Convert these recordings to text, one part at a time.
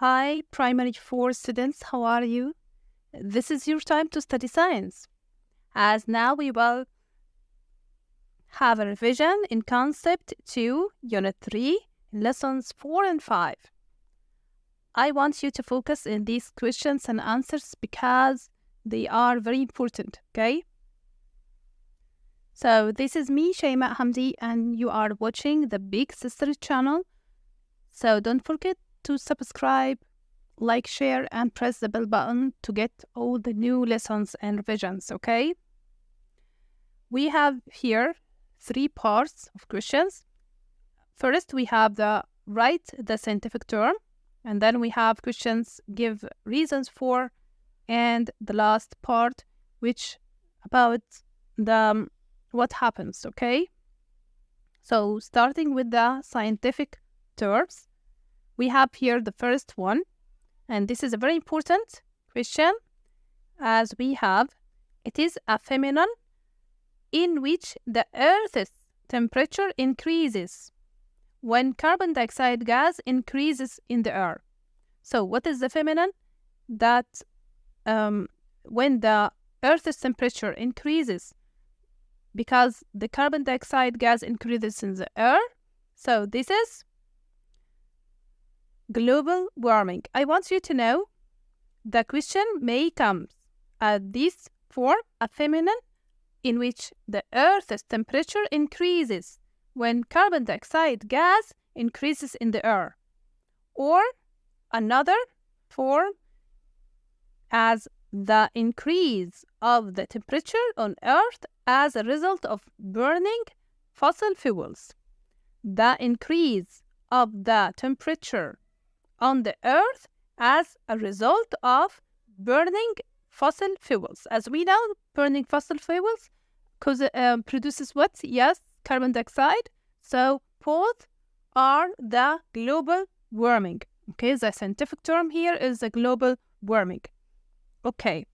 Hi, primary 4 students, how are you? This is your time to study science, as now we will have a revision in Concept 2, Unit 3, Lessons 4 and 5. I want you to focus in these questions and answers because they are very important, okay? So this is me, Shaimaa Hamdy, and you are watching the Big Sister channel. So don't forget to subscribe, like, share, and press the bell button to get all the new lessons and revisions, okay? We have here 3 parts of questions. First, we have the write the scientific term, and then we have questions give reasons for, and the last part, which about the what happens, okay? So starting with the scientific terms, we have here the first one, and this is a very important question, as we have, it is a phenomenon in which the Earth's temperature increases when carbon dioxide gas increases in the air. So what is the phenomenon? That when the Earth's temperature increases because the carbon dioxide gas increases in the air, so this is global warming. I want you to know the question may come at this form, a phenomenon in which the Earth's temperature increases when carbon dioxide gas increases in the air, or another form as the increase of the temperature on Earth as a result of burning fossil fuels. The increase of the temperature on the Earth as a result of burning fossil fuels. As we know, burning fossil fuels produces what? Yes, carbon dioxide. So both are the global warming. Okay, the scientific term here is the global warming. Okay.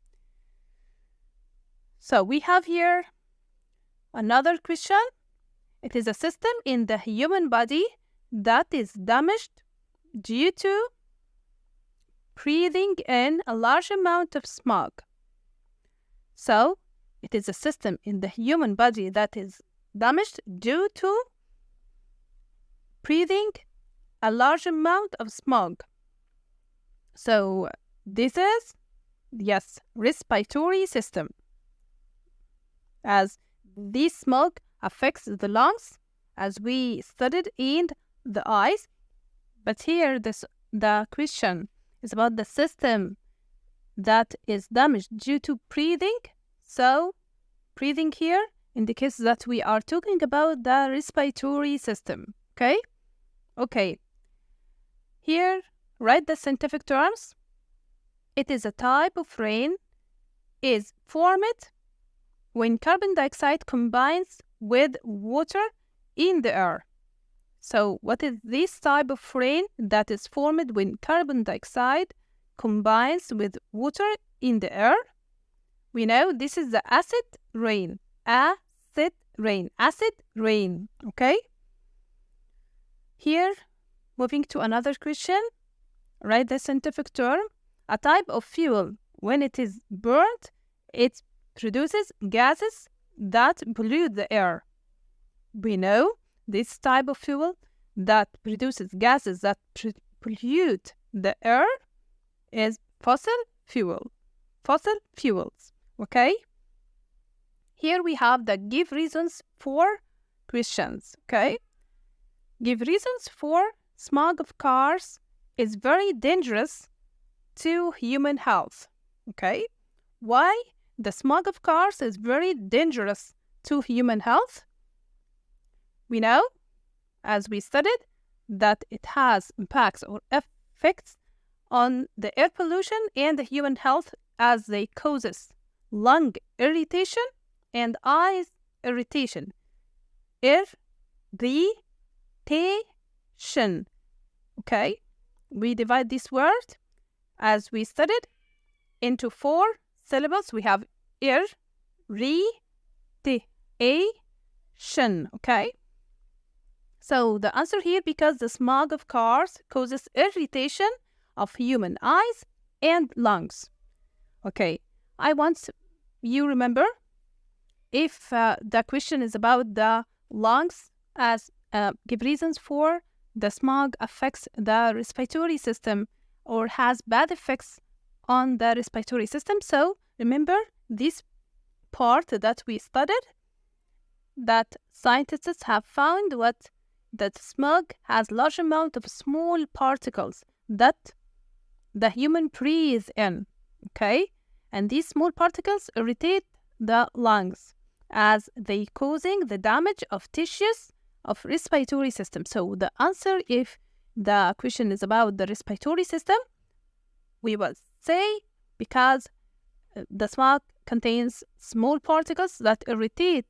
So we have here another question. It is a system in the human body that is damaged due to breathing in a large amount of smog. So, it is a system in the human body that is damaged due to breathing a large amount of smog. So, this is, yes, respiratory system. As this smog affects the lungs, as we studied in the eyes. But here, the question is about the system that is damaged due to breathing. So, breathing here indicates that we are talking about the respiratory system. Okay? Okay. Here, write the scientific terms. It is a type of rain is formed when carbon dioxide combines with water in the air. So, what is this type of rain that is formed when carbon dioxide combines with water in the air? We know this is the acid rain. Acid rain. Acid rain. Okay? Here, moving to another question. Write the scientific term. A type of fuel, when it is burnt, it produces gases that pollute the air. We know this type of fuel that produces gases that pollute the air is fossil fuel. Fossil fuels. Okay? Here we have the give reasons for questions. Okay? Give reasons for smog of cars is very dangerous to human health. Okay? Why the smog of cars is very dangerous to human health? We know, as we studied, that it has impacts or effects on the air pollution and the human health as they causes lung irritation and eyes irritation. Irritation. Okay? We divide this word, as we studied, into 4 syllables. We have irritation. Okay? So the answer here, because the smog of cars causes irritation of human eyes and lungs. Okay, I want you remember if the question is about the lungs as give reasons for the smog affects the respiratory system or has bad effects on the respiratory system. So remember this part that we studied, that scientists have found that smog has large amount of small particles that the human breathes in, okay? And these small particles irritate the lungs as they causing the damage of tissues of respiratory system. So the answer, if the question is about the respiratory system, we will say because the smog contains small particles that irritate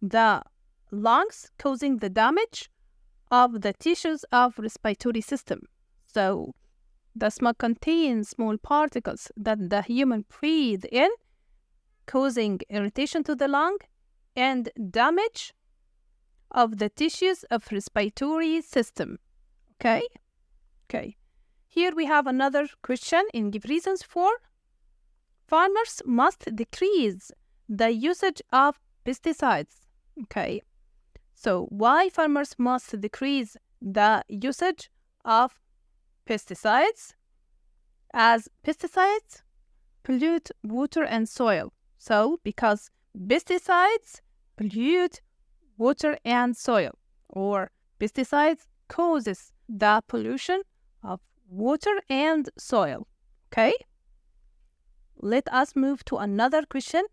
the lungs, causing the damage of the tissues of respiratory system. So the smog contains small particles that the human breathe in, causing irritation to the lung and damage of the tissues of respiratory system. Okay? Okay. Here we have another question in give reasons for. Farmers must decrease the usage of pesticides. Okay. So why farmers must decrease the usage of pesticides? As pesticides pollute water and soil. So because pesticides pollute water and soil, or pesticides causes the pollution of water and soil. Okay? Let us move to another question.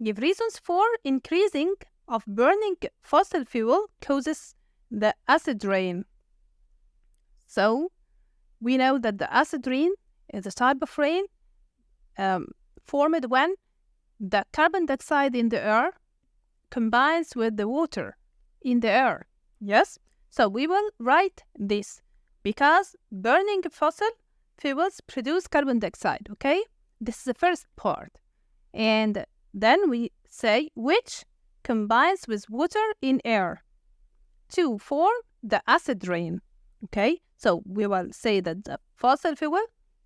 Give reasons for increasing of burning fossil fuel causes the acid rain. So we know that the acid rain is a type of rain formed when the carbon dioxide in the air combines with the water in the air. Yes? So we will write this because burning fossil fuels produce carbon dioxide, okay? This is the first part. And then we say which combines with water in air to form the acid rain, okay? So we will say that the fossil fuel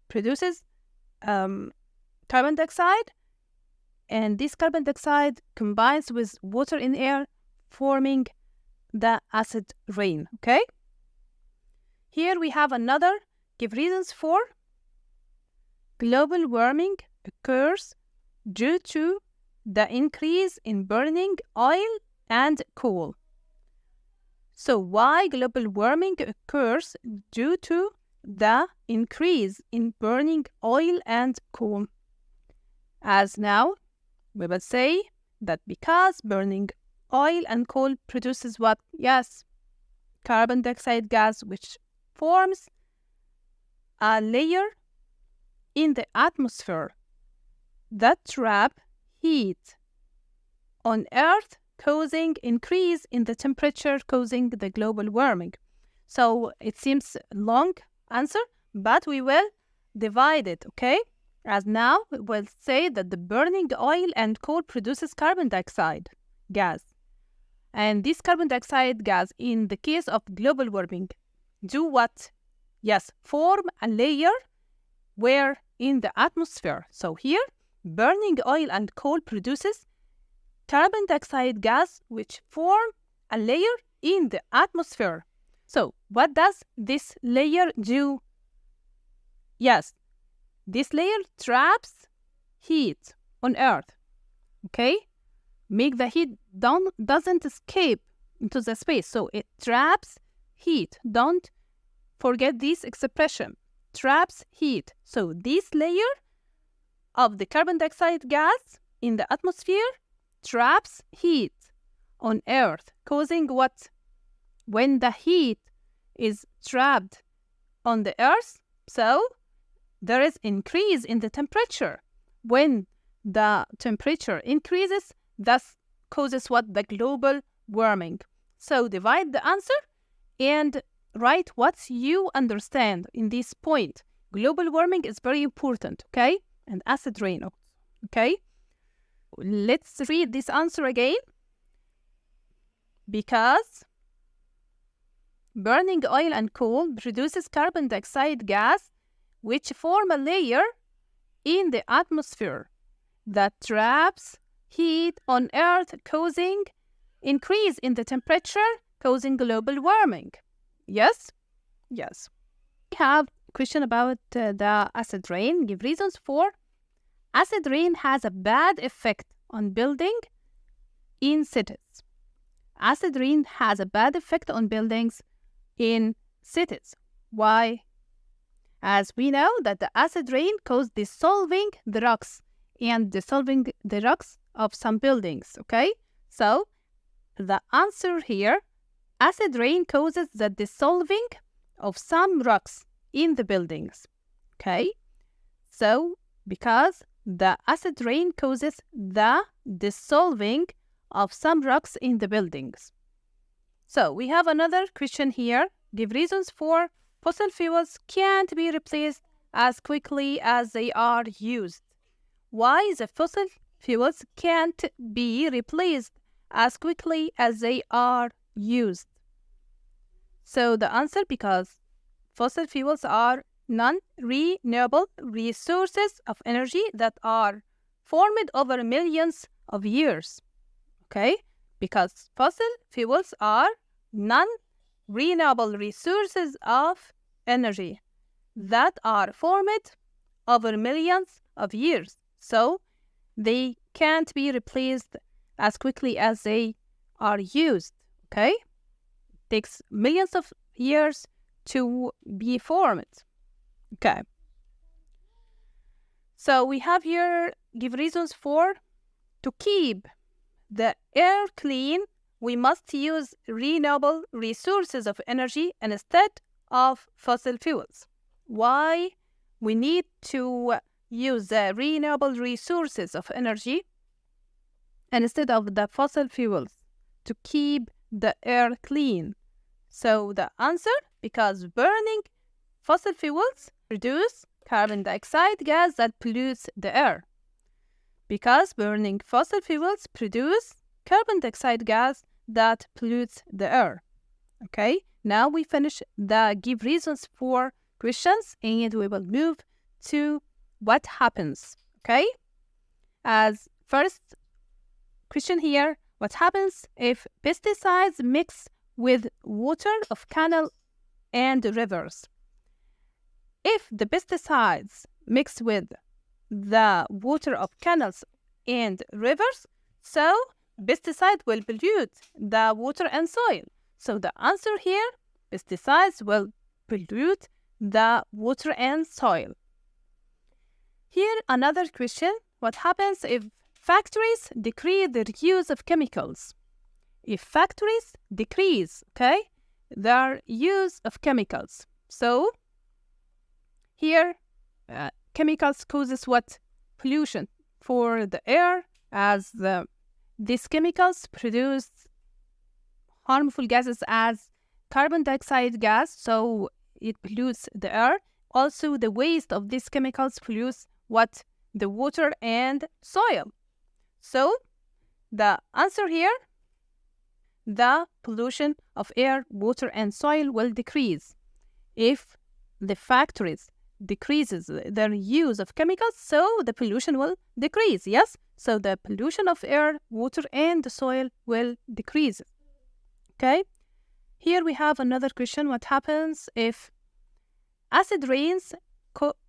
produces carbon dioxide, and this carbon dioxide combines with water in air, forming the acid rain, okay? Here we have another give reasons for. Global warming occurs due to the increase in burning oil and coal. So why global warming occurs due to the increase in burning oil and coal? As now, we will say that because burning oil and coal produces what? Yes, carbon dioxide gas, which forms a layer in the atmosphere that trap heat on Earth, causing increase in the temperature, causing the global warming. So it seems long answer, but we will divide it, okay? As now, we will say that the burning oil and coal produces carbon dioxide gas. And this carbon dioxide gas, in the case of global warming, do what? Yes, form a layer where in the atmosphere. So here, burning oil and coal produces carbon dioxide gas, which form a layer in the atmosphere. So what does this layer do? Yes, this layer traps heat on Earth, okay? Make the heat doesn't escape into the space, so it traps heat. Don't forget this expression, traps heat. So this layer of the carbon dioxide gas in the atmosphere traps heat on Earth, causing what? When the heat is trapped on the Earth, so there is increase in the temperature. When the temperature increases, thus causes what? The global warming. So divide the answer and write what you understand in this point. Global warming is very important, okay? And acid rain, okay? Let's read this answer again. Because burning oil and coal produces carbon dioxide gas which form a layer in the atmosphere that traps heat on Earth, causing increase in the temperature, causing global warming. Yes? Yes. We have a question about the acid rain. Give reasons for. Acid rain has a bad effect on building in cities. Acid rain has a bad effect on buildings in cities. Why? As we know that the acid rain caused dissolving the rocks and dissolving the rocks of some buildings, okay? So, the answer here, acid rain causes the dissolving of some rocks in the buildings, okay? So, because the acid rain causes the dissolving of some rocks in the buildings. So, we have another question here. Give reasons for. Fossil fuels can't be replaced as quickly as they are used. Why the fossil fuels can't be replaced as quickly as they are used? So the answer, because fossil fuels are non-renewable resources of energy that are formed over millions of years. Okay? Because fossil fuels are non-renewable resources of energy that are formed over millions of years. So they can't be replaced as quickly as they are used. Okay? It takes millions of years to be formed. Okay. So we have here, give reasons for. To keep the air clean, we must use renewable resources of energy instead of fossil fuels. Why we need to use the renewable resources of energy instead of the fossil fuels to keep the air clean? So the answer, because burning fossil fuels produce carbon dioxide gas that pollutes the air. Because burning fossil fuels produce carbon dioxide gas that pollutes the air. Okay, now we finish the give reasons for questions and we will move to what happens. Okay, as first question here, what happens if pesticides mix with water of canal and rivers? If the pesticides mix with the water of canals and rivers, so pesticide will pollute the water and soil. So the answer here, pesticides will pollute the water and soil. Here another question, what happens if factories decrease their use of chemicals? If factories decrease, okay, their use of chemicals. So here chemicals causes what? Pollution for the air, as these chemicals produce harmful gases as carbon dioxide gas, so it pollutes the air. Also, the waste of these chemicals pollutes what? The water and soil. So, the answer here, the pollution of air, water, and soil will decrease if the factories decreases their use of chemicals, so the pollution will decrease. Yes, so the pollution of air, water, and the soil will decrease. Okay, here we have another question, what happens if acid rains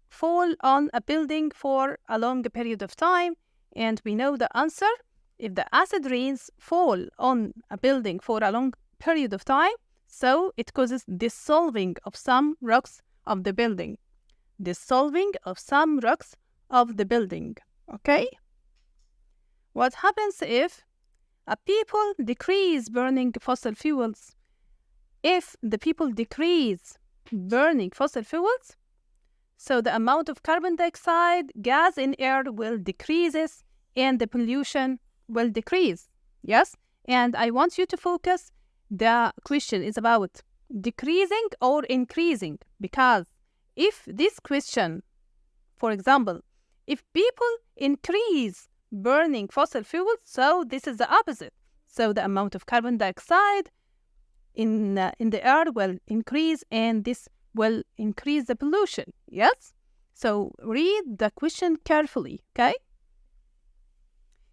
fall on a building for a long period of time? And we know the answer, if the acid rains fall on a building for a long period of time, so it causes dissolving of some rocks of the building. Dissolving of some rocks of the building. Okay? What happens if people decrease burning fossil fuels? If the people decrease burning fossil fuels, so the amount of carbon dioxide gas in air will decreases and the pollution will decrease. Yes? And I want you to focus, the question is about decreasing or increasing, because if this question, for example, if people increase burning fossil fuels, so this is the opposite. So the amount of carbon dioxide in the air will increase and this will increase the pollution. Yes? So read the question carefully, okay?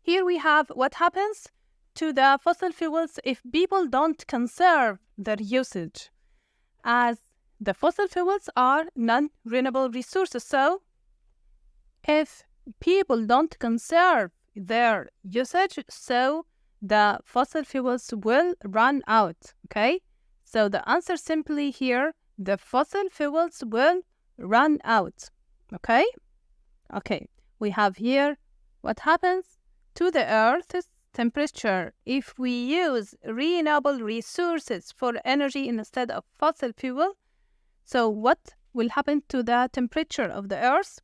Here we have what happens to the fossil fuels if people don't conserve their usage, as the fossil fuels are non-renewable resources. So if people don't conserve their usage, so the fossil fuels will run out, okay? So the answer simply here, the fossil fuels will run out, okay? Okay, we have here what happens to the Earth's temperature if we use renewable resources for energy instead of fossil fuel. So what will happen to the temperature of the Earth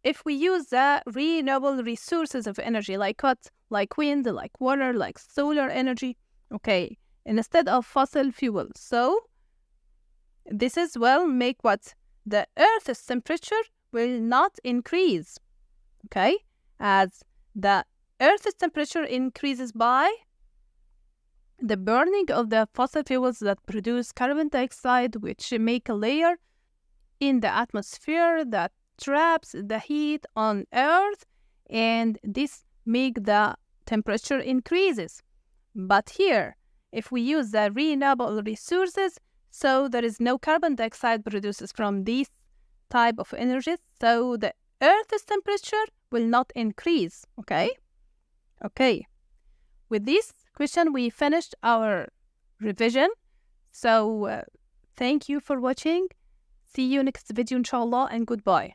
if we use the renewable resources of energy, like what? Like wind, like water, like solar energy, okay, instead of fossil fuel. So this is will make what? The Earth's temperature will not increase, okay, as the Earth's temperature increases by the burning of the fossil fuels that produce carbon dioxide, which make a layer in the atmosphere that traps the heat on Earth, and this make the temperature increases. But here, if we use the renewable resources, so there is no carbon dioxide produces from these type of energies, so the Earth's temperature will not increase, okay? Okay, with this question, we finished our revision. So, thank you for watching. See you next video, inshallah, and goodbye.